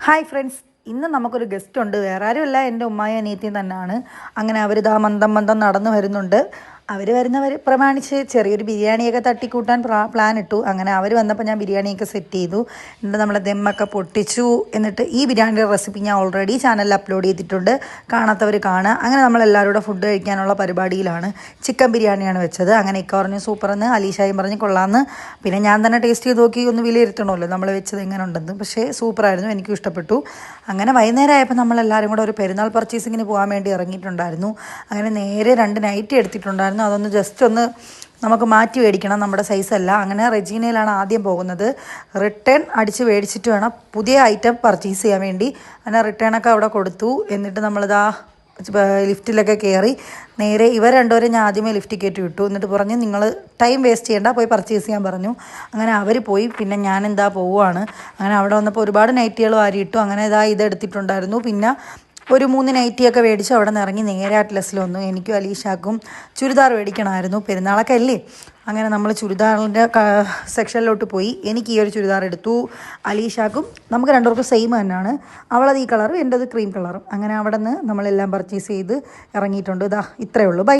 Hi friends, ഇന്ന് നമുക്കൊരു guest ഉണ്ട്. വേറെ ആരുമല്ല, എൻ്റെ ഉമ്മായും അനിയത്തിയും തന്നെയാണ്. അങ്ങനെ അവരിതാ മന്ദം മന്ദം നടന്നു വരുന്നുണ്ട്. അവർ വരുന്നവർ പ്രമാണിച്ച് ചെറിയൊരു ബിരിയാണിയൊക്കെ തട്ടിക്കൂട്ടാൻ പ്ലാൻ ഇട്ടു. അങ്ങനെ അവർ വന്നപ്പോൾ ഞാൻ ബിരിയാണിയൊക്കെ സെറ്റ് ചെയ്തു. എന്നിട്ട് നമ്മൾ ദമ്മൊക്കെ പൊട്ടിച്ചു. എന്നിട്ട് ഈ ബിരിയാണിയുടെ റെസിപ്പി ഞാൻ ഓൾറെഡി ചാനലിൽ അപ്ലോഡ് ചെയ്തിട്ടുണ്ട്, കാണാത്തവർ കാണുക. അങ്ങനെ നമ്മളെല്ലാവരും കൂടെ ഫുഡ് കഴിക്കാനുള്ള പരിപാടിയിലാണ്. ചിക്കൻ ബിരിയാണിയാണ് വെച്ചത്. അങ്ങനെ ഇക്ക പറഞ്ഞു സൂപ്പറെന്ന്, അലീഷായും പറഞ്ഞ് കൊള്ളാമെന്ന്. പിന്നെ ഞാൻ തന്നെ ടേസ്റ്റ് ചെയ്ത് നോക്കി ഒന്ന് വിലയിരുത്തണമല്ലോ നമ്മൾ വെച്ചത് എങ്ങനെ ഉണ്ടെന്ന്. പക്ഷേ സൂപ്പറായിരുന്നു, എനിക്കും ഇഷ്ടപ്പെട്ടു. അങ്ങനെ വൈകുന്നേരം ആയപ്പോൾ നമ്മളെല്ലാവരും കൂടെ ഒരു പെരുന്നാൾ പർച്ചേസിങ്ങിന് പോകാൻ വേണ്ടി ഇറങ്ങിയിട്ടുണ്ടായിരുന്നു. അങ്ങനെ നേരെ 2 നൈറ്റി എടുത്തിട്ടുണ്ടായിരുന്നു. അതൊന്ന് ജസ്റ്റ് ഒന്ന് നമുക്ക് മാറ്റി മേടിക്കണം, നമ്മുടെ സൈസല്ല. അങ്ങനെ റെജീനയിലാണ് ആദ്യം പോകുന്നത്. റിട്ടേൺ അടിച്ച് മേടിച്ചിട്ട് വേണം പുതിയ ഐറ്റം പർച്ചേസ് ചെയ്യാൻ വേണ്ടി. അങ്ങനെ റിട്ടേണൊക്കെ അവിടെ കൊടുത്തു. എന്നിട്ട് നമ്മളിതാ ലിഫ്റ്റിലൊക്കെ കയറി നേരെ ഇവർ രണ്ടുപേരും ഞാൻ ആദ്യമേ ലിഫ്റ്റിൽ കയറ്റി വിട്ടു. എന്നിട്ട് പറഞ്ഞ് നിങ്ങൾ ടൈം വേസ്റ്റ് ചെയ്യേണ്ട, പോയി പർച്ചേസ് ചെയ്യാൻ പറഞ്ഞു. അങ്ങനെ അവർ പോയി. പിന്നെ ഞാനെന്താ പോവുകയാണ്. അങ്ങനെ അവിടെ വന്നപ്പോൾ ഒരുപാട് നൈറ്റികൾ വാരിയിട്ടു. അങ്ങനെ ഇത് എടുത്തിട്ടുണ്ടായിരുന്നു. പിന്നെ ഒരു 3 നൈറ്റിയൊക്കെ മേടിച്ച് അവിടെ നിന്ന് ഇറങ്ങി നേരെ അറ്റ്ലസിൽ വന്നു. എനിക്കും അലീഷാക്കും ചുരിദാർ മേടിക്കണമായിരുന്നു, പെരുന്നാളൊക്കെ അല്ലേ. അങ്ങനെ നമ്മൾ ചുരിദാറിൻ്റെ സെക്ഷനിലോട്ട് പോയി. എനിക്ക് ഈ ഒരു ചുരിദാർ എടുത്തു, അലീഷാക്കും നമുക്ക് രണ്ടുപേർക്കും സെയിം തന്നെയാണ്. അവളത് ഈ കളറും എൻ്റെത് ക്രീം കളറും. അങ്ങനെ അവിടെ നിന്ന് നമ്മളെല്ലാം പർച്ചേസ് ചെയ്ത് ഇറങ്ങിയിട്ടുണ്ട്. ഇത്രയേ ഉള്ളൂ. ബൈ.